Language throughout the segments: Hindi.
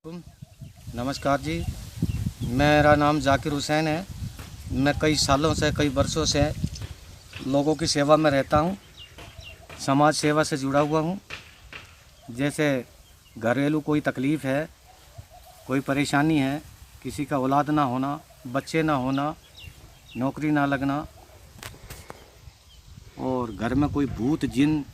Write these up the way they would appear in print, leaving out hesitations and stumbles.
नमस्कार जी। मेरा नाम जाकिर हुसैन है। मैं कई सालों से कई वर्षों से लोगों की सेवा में रहता हूँ। समाज सेवा से जुड़ा हुआ हूँ। जैसे घरेलू कोई तकलीफ़ है, कोई परेशानी है, किसी का औलाद ना होना, बच्चे ना होना, नौकरी ना लगना, और घर में कोई भूत जिन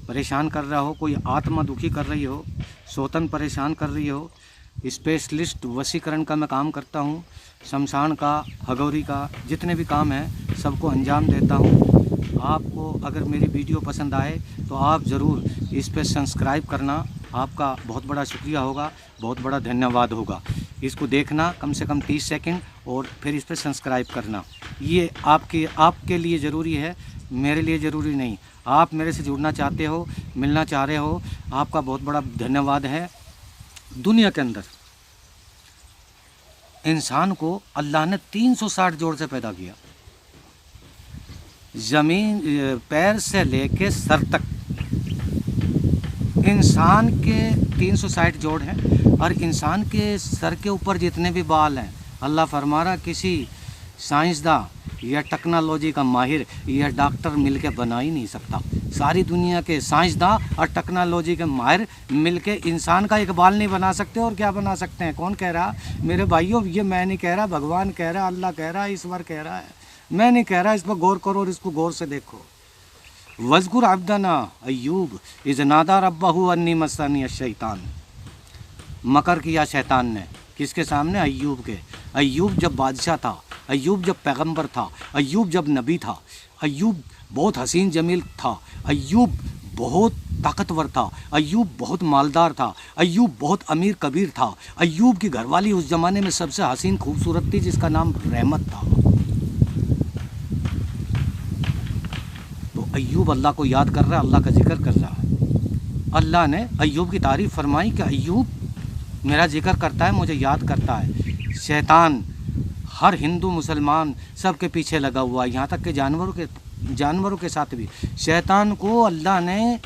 परेशान कर रहा हो, कोई आत्मा दुखी कर रही हो, सौतन परेशान कर रही हो, स्पेशलिस्ट वशीकरण का मैं काम करता हूँ। शमशान का, हगौरी का, जितने भी काम हैं सबको अंजाम देता हूँ। आपको अगर मेरी वीडियो पसंद आए तो आप ज़रूर इस पर सब्सक्राइब करना। आपका बहुत बड़ा शुक्रिया होगा, बहुत बड़ा धन्यवाद होगा। इसको देखना कम से कम 30 सेकंड और फिर इस पर सब्सक्राइब करना। ये आपके लिए ज़रूरी है, मेरे लिए ज़रूरी नहीं। आप मेरे से जुड़ना चाहते हो, मिलना चाह रहे हो, आपका बहुत बड़ा धन्यवाद है। दुनिया के अंदर इंसान को अल्लाह ने 360 जोड़ से पैदा किया। ज़मीन पैर से लेके सर तक इंसान के 360 जोड़ हैं। और इंसान के सर के ऊपर जितने भी बाल हैं, अल्लाह फरमा रहा किसी साइंसदान या टेक्नोलॉजी का माहिर या डॉक्टर मिलके बना ही नहीं सकता। सारी दुनिया के साइंसदान और टेक्नोलॉजी के माहिर मिलके इंसान का एक बाल नहीं बना सकते। और क्या बना सकते हैं? कौन कह रहा? मेरे भाइयों, ये मैं नहीं कह रहा, भगवान कह रहा, अल्लाह कह रहा, ईश्वर कह रहा है। मैं नहीं कह रहा। इस पर गौर करो और इसको गौर से देखो। वज़कुर अब्दना अय्यूब इज़ नादा रब्बहू अन्नी मस्सनी शैतान। मकर किया शैतान ने किसके सामने? अय्यूब के। अय्यूब जब बादशाह था, अय्यूब जब पैगंबर था, अय्यूब जब नबी था, अय्यूब बहुत हसीन जमील था, अय्यूब बहुत ताकतवर था, अय्यूब बहुत मालदार था, अय्यूब बहुत अमीर कबीर था। अय्यूब की घरवाली उस ज़माने में सबसे हसीन खूबसूरत थी, जिसका नाम रहमत था। तो अय्यूब अल्लाह को याद कर रहा है, अल्लाह का जिक्र कर रहा है। अल्लाह ने अय्यूब की तारीफ़ फरमाई कि अय्यूब मेरा जिक्र करता है, मुझे याद करता है। शैतान हर हिंदू मुसलमान सब के पीछे लगा हुआ है, यहाँ तक कि जानवरों के साथ भी। शैतान को अल्लाह ने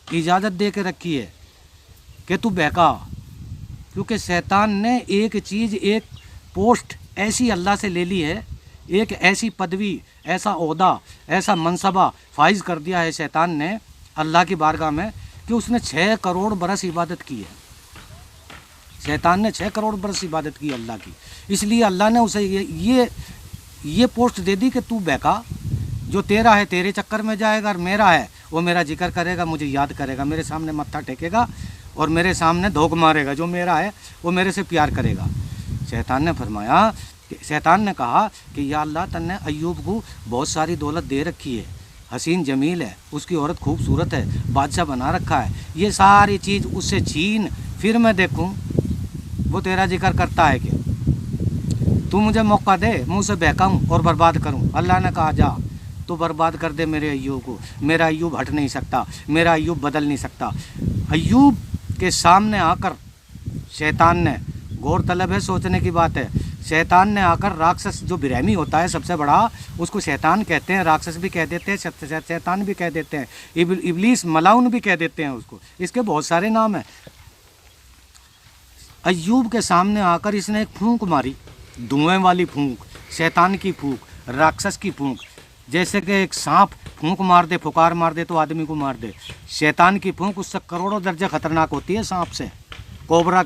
इजाज़त दे के रखी है कि तू बहका, क्योंकि शैतान ने एक चीज़, एक पोस्ट ऐसी अल्लाह से ले ली है, एक ऐसी पदवी, ऐसा ओहदा, ऐसा मनसबा फाइज कर दिया है शैतान ने अल्लाह की बारगाह में कि उसने 6 करोड़ बरस इबादत की है। शैतान ने 6 करोड़ बरस इबादत की अल्लाह की। इसलिए अल्लाह ने उसे ये पोस्ट दे दी कि तू बहका, जो तेरा है तेरे चक्कर में जाएगा, और मेरा है वो मेरा जिक्र करेगा, मुझे याद करेगा, मेरे सामने मत्था टेकेगा और मेरे सामने धोख मारेगा। जो मेरा है वो मेरे से प्यार करेगा। शैतान ने फरमाया, शैतान ने कहा कि या अल्लाह तन्ने अय्यूब को बहुत सारी दौलत दे रखी है, हसीन जमील है, उसकी औरत खूबसूरत है, बादशाह बना रखा है, ये सारी चीज़ उससे छीन, फिर मैं देखूँ वो तेरा जिक्र करता है कि तू मुझे मौका दे, मुँह से बहकाऊँ और बर्बाद करूँ। अल्लाह ने कहा जा तो बर्बाद कर दे मेरे अय्यूब को। मेरा अय्यूब हट नहीं सकता, मेरा अय्यूब बदल नहीं सकता। अय्यूब के सामने आकर शैतान ने, गौर तलब है, सोचने की बात है, शैतान ने आकर, राक्षस जो बिरहमी होता है सबसे बड़ा, उसको शैतान कहते हैं, राक्षस भी कह देते हैं, शैतान भी कह देते हैं, इबलीस मलाउन भी कह देते हैं उसको, इसके बहुत सारे नाम हैं। अय्यूब के सामने आकर इसने एक फूंक मारी, धुएं वाली फूंक, शैतान की फूंक, राक्षस की फूंक। जैसे कि एक सांप फूंक मार दे, फुकार मार दे तो आदमी को मार दे, शैतान की फूंक उससे करोड़ों दर्जे खतरनाक होती है। सांप से, कोबरा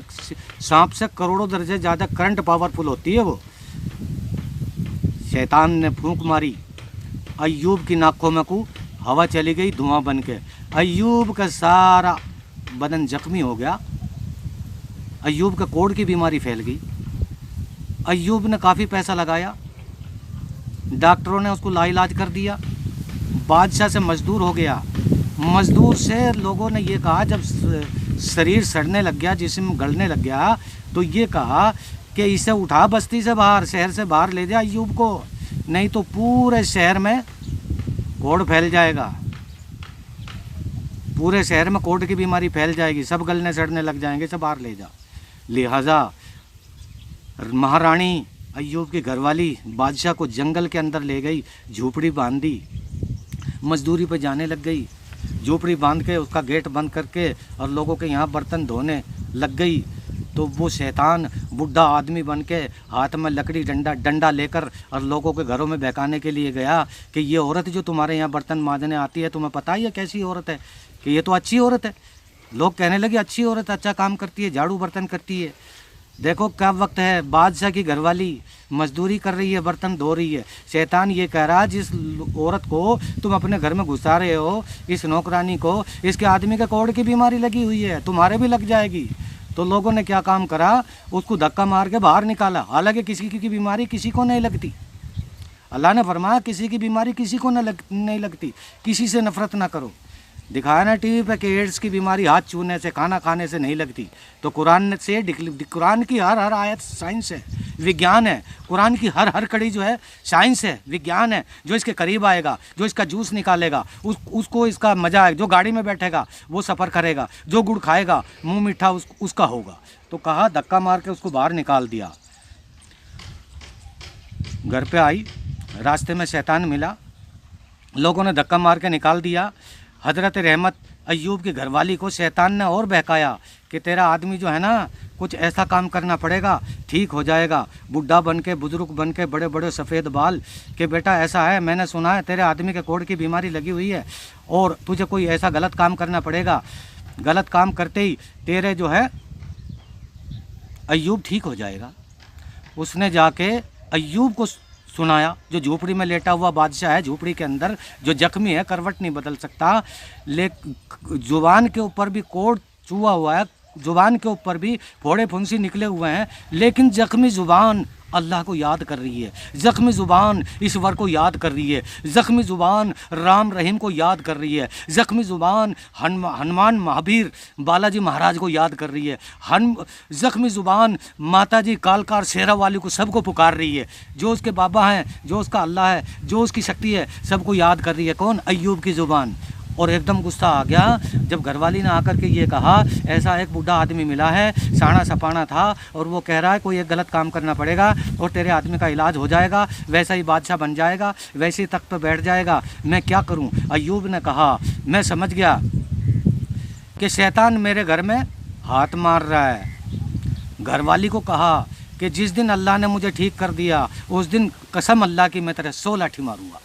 सांप से करोड़ों दर्जे ज़्यादा करंट पावरफुल होती है वो। शैतान ने फूंक मारी, अय्यूब की नाकों में को हवा चली गई धुआं बन के। अय्यूब का सारा बदन जख्मी हो गया, अय्यूब का कोढ़ की बीमारी फैल गई। अय्यूब ने काफ़ी पैसा लगाया, डॉक्टरों ने उसको लाइलाज कर दिया, बादशाह से मजदूर हो गया। मजदूर से लोगों ने ये कहा, जब शरीर सड़ने लग गया, जिस्म गलने लग गया, तो ये कहा कि इसे उठा बस्ती से बाहर, शहर से बाहर ले जा अय्यूब को, नहीं तो पूरे शहर में कोढ़ फैल जाएगा, पूरे शहर में कोढ़ की बीमारी फैल जाएगी, सब गलने सड़ने लग जाएंगे, सब बाहर ले जा। लिहाजा महारानी अय्यूब की घरवाली बादशाह को जंगल के अंदर ले गई, झोपड़ी बांध दी, मजदूरी पर जाने लग गई, झोपड़ी बांध के उसका गेट बंद करके और लोगों के यहाँ बर्तन धोने लग गई। तो वो शैतान बुढ़ा आदमी बन के हाथ में लकड़ी डंडा लेकर और लोगों के घरों में बहकाने के लिए गया कि ये औरत जो तुम्हारे यहाँ बर्तन मांजने आती है, तुम्हें पता ही है कैसी औरत है, कि ये तो अच्छी औरत है। लोग कहने लगे अच्छी औरत, अच्छा काम करती है, झाड़ू बर्तन करती है। देखो क्या वक्त है, बादशाह की घरवाली मजदूरी कर रही है, बर्तन धो रही है। शैतान ये कह रहा है जिस औरत को तुम अपने घर में घुसा रहे हो, इस नौकरानी को, इसके आदमी के कोढ़ की बीमारी लगी हुई है, तुम्हारे भी लग जाएगी। तो लोगों ने क्या काम करा, उसको धक्का मार के बाहर निकाला। हालांकि किसी की बीमारी किसी को नहीं लगती, अल्लाह ने फरमाया किसी की बीमारी किसी को नहीं लगती, किसी से नफरत ना करो। दिखाया ना टीवी पे कि एड्स की बीमारी हाथ छूने से, खाना खाने से नहीं लगती। तो कुरान की हर आयत साइंस है, विज्ञान है। कुरान की हर कड़ी जो है साइंस है, विज्ञान है। जो इसके करीब आएगा, जो इसका जूस निकालेगा, उसको इसका मजा आएगा। जो गाड़ी में बैठेगा वो सफ़र करेगा, जो गुड़ खाएगा मुँह मीठा उसका होगा। तो कहा धक्का मार के उसको बाहर निकाल दिया। घर पे आई, रास्ते में शैतान मिला, लोगों ने धक्का मार के निकाल दिया। हज़रत रहमत अय्यूब की घरवाली को शैतान ने और बहकाया कि तेरा आदमी जो है ना, कुछ ऐसा काम करना पड़ेगा, ठीक हो जाएगा। बुढ़ा बन के, बुजुर्ग बन के, बड़े बड़े सफ़ेद बाल, कि बेटा ऐसा है, मैंने सुना है तेरे आदमी के कोढ़ की बीमारी लगी हुई है और तुझे कोई ऐसा गलत काम करना पड़ेगा। गलत काम करते ही तेरे जो है अय्यूब ठीक हो जाएगा। उसने जाके अय्यूब को सुनाया, जो झोपड़ी में लेटा हुआ बादशाह है, झोपड़ी के अंदर जो जख्मी है, करवट नहीं बदल सकता, जुबान के ऊपर भी कोढ़ चुआ हुआ है, जुबान के ऊपर भी फोड़े फुंसी निकले हुए हैं, लेकिन जख्मी जुबान अल्लाह को याद कर रही है, जख्मी ज़ुबान ईश्वर को याद कर रही है, जख्मी ज़ुबान राम रहीम को याद कर रही है, जख्मी ज़ुबान हनुमान महावीर बालाजी महाराज को याद कर रही है, जख्मी ज़ुबान माता जी कालकार शेरा वाली को सबको पुकार रही है। जो उसके बाबा हैं, जो उसका अल्लाह है, जो उसकी शक्ति है, सबको याद कर रही है। कौन? अय्यूब की ज़ुबान। और एकदम गुस्सा आ गया जब घरवाली ने आकर के ये कहा, ऐसा एक बूढ़ा आदमी मिला है, साना सपाना था, और वो कह रहा है कोई एक गलत काम करना पड़ेगा और तेरे आदमी का इलाज हो जाएगा, वैसा ही बादशाह बन जाएगा, वैसे ही तख्त पर बैठ जाएगा, मैं क्या करूं? अय्यूब ने कहा, मैं समझ गया कि शैतान मेरे घर में हाथ मार रहा है। घरवाली को कहा कि जिस दिन अल्लाह ने मुझे ठीक कर दिया, उस दिन कसम अल्लाह की मैं तेरे 100 लाठी मारूंगा।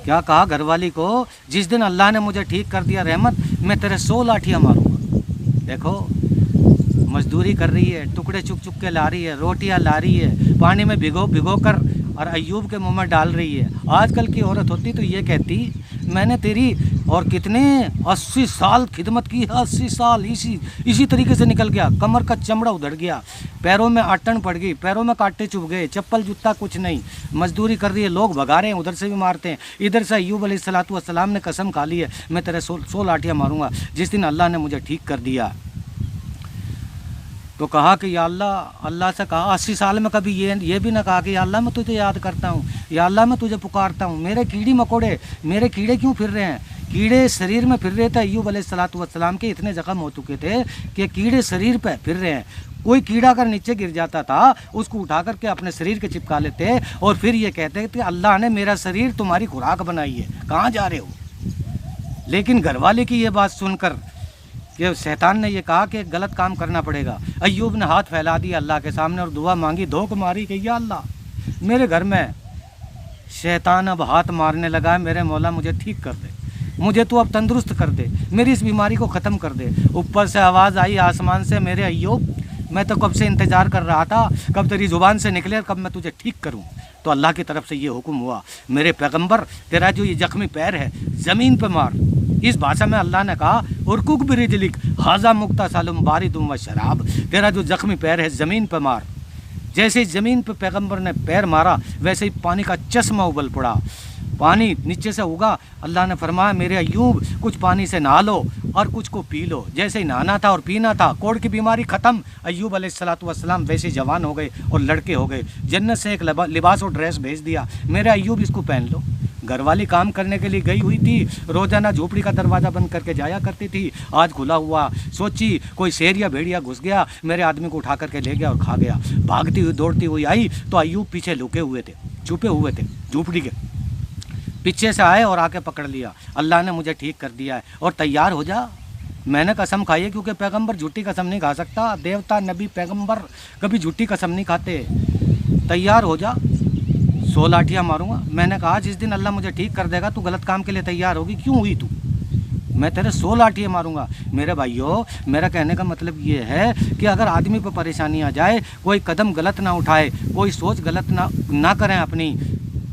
क्या कहा घरवाली को? जिस दिन अल्लाह ने मुझे ठीक कर दिया रहमत, मैं तेरे 100 लाठियाँ मारूंगा। देखो मजदूरी कर रही है, टुकड़े चुक चुक के ला रही है, रोटियां ला रही है, पानी में भिगो कर और अय्यूब के मुंह में डाल रही है। आजकल की औरत होती तो ये कहती, मैंने तेरी और कितने 80 साल खिदमत की है, 80 साल इसी तरीके से निकल गया, कमर का चमड़ा उधड़ गया, पैरों में आटन पड़ गई, पैरों में कांटे चुभ गए, चप्पल जूता कुछ नहीं, मजदूरी कर रही है, लोग भगा रहे हैं, उधर से भी मारते हैं, इधर से अय्यूब अलैहिस्सलाम ने कसम खा ली है, मैं तेरे 100 लाठियाँ मारूंगा जिस दिन अल्लाह ने मुझे ठीक कर दिया। तो कहा कि या अल्लाह से कहा 80 साल में कभी ये भी ना कहा कि या अल्लाह मैं तुझे याद करता हूँ, या अल्लाह मैं तुझे पुकारता हूँ, मेरे कीड़ी मकोड़े, मेरे कीड़े क्यों फिर रहे हैं? कीड़े शरीर में फिर रहे थे। अय्यूब अलैहिस्सलाम के इतने ज़ख्म हो चुके थे कि कीड़े शरीर पे फिर रहे हैं। कोई कीड़ा अगर नीचे गिर जाता था, उसको उठा करके अपने शरीर के चिपका लेते और फिर ये कहते कि अल्लाह ने मेरा शरीर तुम्हारी खुराक बनाई है, कहाँ जा रहे हो? लेकिन घरवाले की ये बात सुनकर कि शैतान ने ये कहा कि गलत काम करना पड़ेगा, अय्यूब ने हाथ फैला दिया अल्लाह के सामने और दुआ मांगी, धोख मारी कि या अल्लाह मेरे घर में शैतान अब हाथ मारने लगा है, मेरे मौला मुझे ठीक कर दे, मुझे तो अब तंदुरुस्त कर दे, मेरी इस बीमारी को ख़त्म कर दे। ऊपर से आवाज़ आई आसमान से, मेरे अय्यूब मैं तो कब से इंतज़ार कर रहा था, कब तेरी ज़ुबान से निकले, कब मैं तुझे ठीक करूं। तो अल्लाह की तरफ से ये हुक्म हुआ, मेरे पैगंबर तेरा जो ये जख्मी पैर है ज़मीन पे मार। इस भाषा में अल्लाह ने कहा, उरकुक बिरिजलिक हाजा मुक्ता सालुम बारिदुम व शराब, तेरा जो जख्मी पैर है ज़मीन पे मार। जैसे ज़मीन पे पैगंबर ने पैर मारा, वैसे ही पानी का चश्मा उबल पड़ा, पानी नीचे से उगा। अल्लाह ने फरमाया, मेरे अय्यूब कुछ पानी से नहा लो और कुछ को पी लो। जैसे ही नहाना था और पीना था, कोढ़ की बीमारी ख़त्म। अय्यूब अलैहिस्सलाम वैसे जवान हो गए और लड़के हो गए। जन्नत से एक लिबास और ड्रेस भेज दिया, मेरे अय्यूब इसको पहन लो। घरवाली काम करने के लिए गई हुई थी, रोज़ाना झोपड़ी का दरवाज़ा बंद करके जाया करती थी, आज खुला हुआ। सोची कोई शेर या भेड़िया घुस गया, मेरे आदमी को उठा करके ले गया और खा गया। भागती हुई दौड़ती हुई आई तो अय्यूब पीछे लुके हुए थे, छुपे हुए थे झोपड़ी के पीछे से आए और आके पकड़ लिया। अल्लाह ने मुझे ठीक कर दिया है और तैयार हो जा, मैंने कसम खाई है, क्योंकि पैगंबर झूठी कसम नहीं खा सकता। देवता नबी पैगंबर कभी झूठी कसम नहीं खाते। तैयार हो जा, 100 लाठियाँ मारूंगा। मैंने कहा जिस दिन अल्लाह मुझे ठीक कर देगा, तू गलत काम के लिए तैयार होगी। क्यों हुई तू? मैं तेरे 100 लाठियाँ मारूंगा। मेरे भाइयों, मेरा कहने का मतलब ये है कि अगर आदमी पर परेशानी आ जाए, कोई कदम गलत ना उठाए, कोई सोच गलत ना करें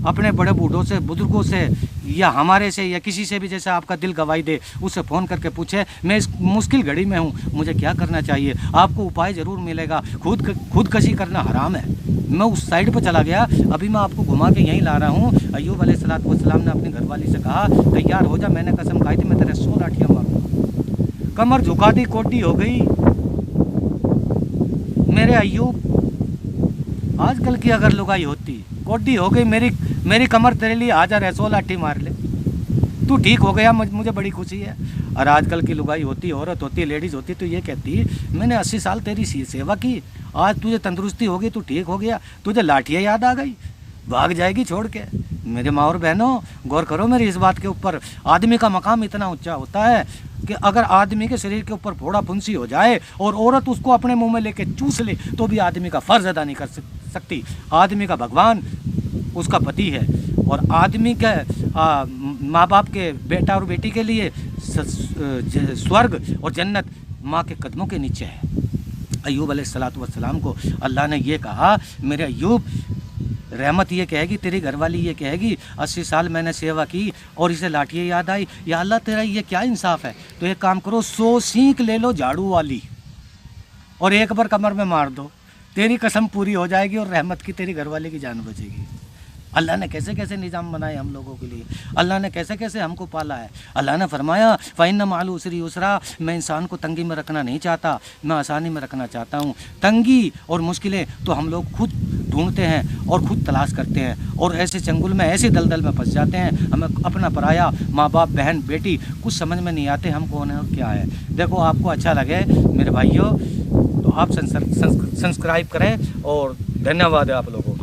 अपने बड़े बूढ़ों से, बुजुर्गों से, या हमारे से, या किसी से भी जैसे आपका दिल गवाही दे, उससे फ़ोन करके पूछे मैं इस मुश्किल घड़ी में हूँ, मुझे क्या करना चाहिए। आपको उपाय ज़रूर मिलेगा। खुदकशी करना हराम है। मैं उस साइड पर चला गया, अभी मैं आपको घुमा के यहीं ला रहा हूँ। अय्यूब अलैहिस्सलाम ने अपनी घरवाली से कहा तैयार हो जा, मैंने कसम खाई थी मैं तेरे 100 लाठियाँ मारूंगा। कमर झुका दी, कोटी हो गई। मेरे अय्यूब, आजकल की अगर लुगाई होती, कोटी हो गई, मेरी कमर तेरे लिए हाज़र है, 100 लाठी मार ले, तू ठीक हो गया, मुझे बड़ी खुशी है। और आजकल की लुगाई होती, औरत होती, लेडीज़ होती, तो ये कहती मैंने 80 साल तेरी सेवा की, आज तुझे तंदुरुस्ती हो गई, तू ठीक हो गया, तुझे लाठियाँ याद आ गई, भाग जाएगी छोड़ के। मेरे माँ और बहनों, गौर करो मेरी इस बात के ऊपर। आदमी का मकाम इतना ऊंचा होता है कि अगर आदमी के शरीर के ऊपर फोड़ा फुंसी हो जाए और औरत उसको अपने मुंह में लेके चूस ले, तो भी आदमी का फ़र्ज अदा नहीं कर सकती। आदमी का भगवान उसका पति है, और आदमी के माँ बाप के बेटा और बेटी के लिए स्वर्ग और जन्नत माँ के कदमों के नीचे है। अय्यूब अलैहिस्सलाम को अल्लाह ने ये कहा, मेरे अय्यूब, रहमत ये कहेगी, तेरी घरवाली ये कहेगी 80 साल मैंने सेवा की और इसे लाठियाँ याद आई, या अल्लाह तेरा ये क्या इंसाफ है। तो एक काम करो, 100 सींक ले लो झाड़ू वाली और एक बार कमर में मार दो, तेरी कसम पूरी हो जाएगी और रहमत की तेरी घरवाली की जान बचेगी। अल्लाह ने कैसे कैसे निज़ाम बनाए हम लोगों के लिए, अल्लाह ने कैसे कैसे हमको पाला है। अल्लाह ने फरमाया फ़इन्न मअल उसरी युसरा, मैं इंसान को तंगी में रखना नहीं चाहता, मैं आसानी में रखना चाहता हूँ। तंगी और मुश्किलें तो हम लोग खुद ढूंढते हैं और ख़ुद तलाश करते हैं, और ऐसे चंगुल में, ऐसे दलदल में फंस जाते हैं। हमें अपना पराया, माँ बाप, बहन, बेटी, कुछ समझ में नहीं आते हम कौन है और क्या है। देखो, आपको अच्छा लगे मेरे भाइयों तो आप सब्सक्राइब करें, और धन्यवाद है आप लोगों को।